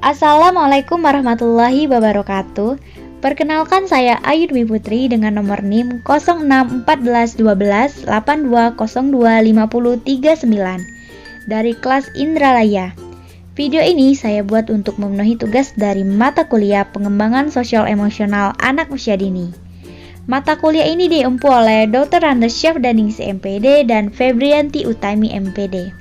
Assalamualaikum warahmatullahi wabarakatuh. Perkenalkan saya Ayu Dwi Putri dengan nomor NIM 061412825039 dari kelas Indralaya. Video ini saya buat untuk memenuhi tugas dari mata kuliah Pengembangan Sosial Emosional Anak Usia Dini. Mata kuliah ini diempu oleh Dr. Randes Syafdaningsi MPD dan Febrianti Utami MPD.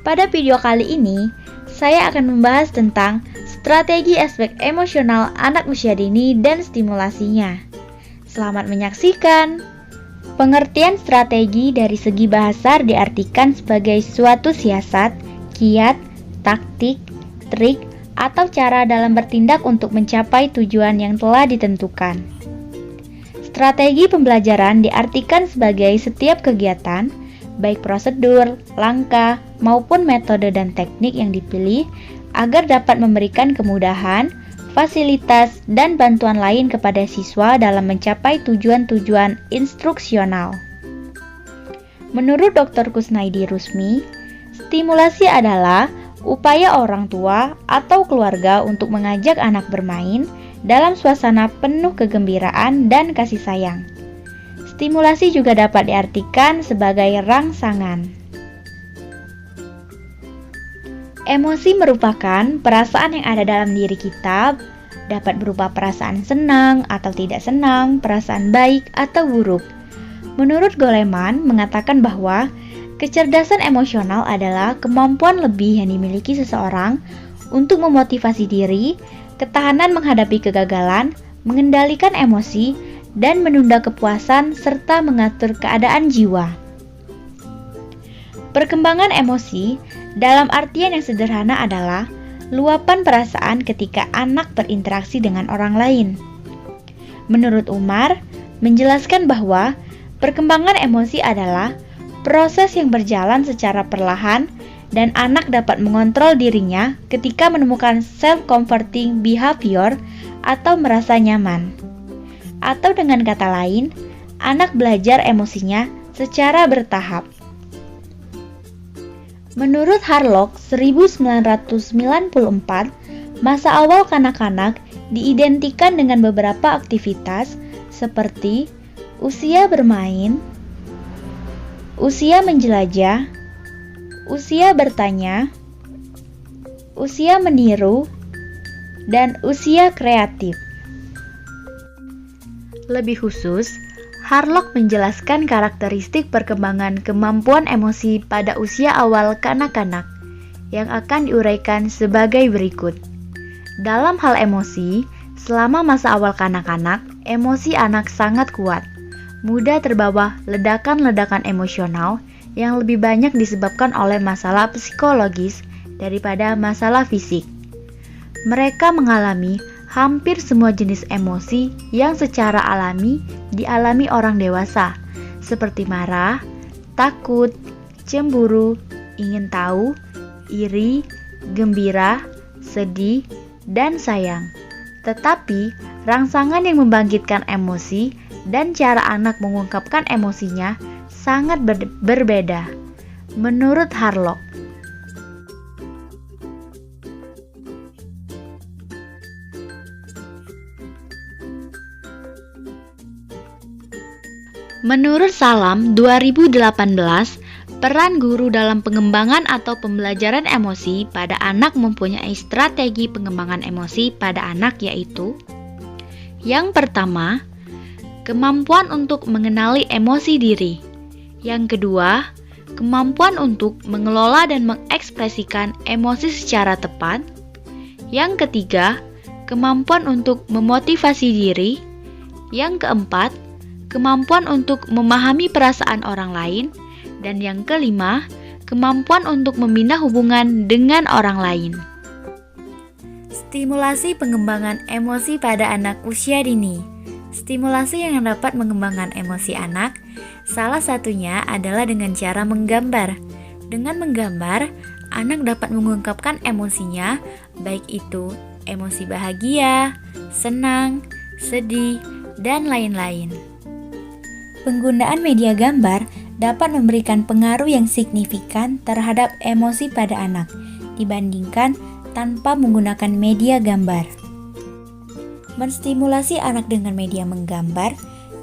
Pada video kali ini, saya akan membahas tentang strategi aspek emosional anak usia dini dan stimulasinya. Selamat menyaksikan. Pengertian strategi dari segi bahasa diartikan sebagai suatu siasat, kiat, taktik, trik, atau cara dalam bertindak untuk mencapai tujuan yang telah ditentukan. Strategi pembelajaran diartikan sebagai setiap kegiatan, baik prosedur, langkah, maupun metode dan teknik yang dipilih agar dapat memberikan kemudahan, fasilitas, dan bantuan lain kepada siswa dalam mencapai tujuan-tujuan instruksional. Menurut Dr. Kusnaidi Rusmi, stimulasi adalah upaya orang tua atau keluarga untuk mengajak anak bermain dalam suasana penuh kegembiraan dan kasih sayang. Stimulasi juga dapat diartikan sebagai rangsangan. Emosi merupakan perasaan yang ada dalam diri kita, dapat berupa perasaan senang atau tidak senang, perasaan baik atau buruk. Menurut Goleman mengatakan bahwa kecerdasan emosional adalah kemampuan lebih yang dimiliki seseorang untuk memotivasi diri, ketahanan menghadapi kegagalan, mengendalikan emosi, dan menunda kepuasan serta mengatur keadaan jiwa. Perkembangan emosi dalam artian yang sederhana adalah luapan perasaan ketika anak berinteraksi dengan orang lain. Menurut Umar, menjelaskan bahwa perkembangan emosi adalah proses yang berjalan secara perlahan dan anak dapat mengontrol dirinya ketika menemukan self-comforting behavior atau merasa nyaman. Atau dengan kata lain, anak belajar emosinya secara bertahap. Menurut Harlock 1994, masa awal kanak-kanak diidentikan dengan beberapa aktivitas seperti usia bermain, usia menjelajah, usia bertanya, usia meniru, dan usia kreatif. Lebih khusus, Harlock menjelaskan karakteristik perkembangan kemampuan emosi pada usia awal kanak-kanak yang akan diuraikan sebagai berikut. Dalam hal emosi, selama masa awal kanak-kanak, emosi anak sangat kuat, mudah terbawa ledakan-ledakan emosional yang lebih banyak disebabkan oleh masalah psikologis daripada masalah fisik. Mereka mengalami hampir semua jenis emosi yang secara alami dialami orang dewasa, seperti marah, takut, cemburu, ingin tahu, iri, gembira, sedih, dan sayang. Tetapi, rangsangan yang membangkitkan emosi dan cara anak mengungkapkan emosinya sangat berbeda. Menurut Harlock, menurut Salam 2018, peran guru dalam pengembangan atau pembelajaran emosi pada anak mempunyai strategi pengembangan emosi pada anak yaitu: yang pertama, kemampuan untuk mengenali emosi diri. Yang kedua, kemampuan untuk mengelola dan mengekspresikan emosi secara tepat. Yang ketiga, kemampuan untuk memotivasi diri. Yang keempat, kemampuan untuk memahami perasaan orang lain, dan yang kelima, kemampuan untuk membina hubungan dengan orang lain. Stimulasi pengembangan emosi pada anak usia dini. Stimulasi yang dapat mengembangkan emosi anak, salah satunya adalah dengan cara menggambar. Dengan menggambar, anak dapat mengungkapkan emosinya, baik itu emosi bahagia, senang, sedih, dan lain-lain. Penggunaan media gambar dapat memberikan pengaruh yang signifikan terhadap emosi pada anak dibandingkan tanpa menggunakan media gambar. Menstimulasi anak dengan media menggambar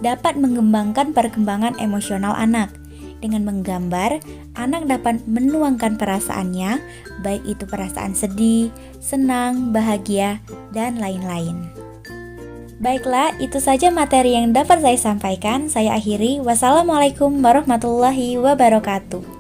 dapat mengembangkan perkembangan emosional anak. Dengan menggambar, anak dapat menuangkan perasaannya, baik itu perasaan sedih, senang, bahagia, dan lain-lain. Baiklah, itu saja materi yang dapat saya sampaikan. Saya akhiri. Wassalamualaikum warahmatullahi wabarakatuh.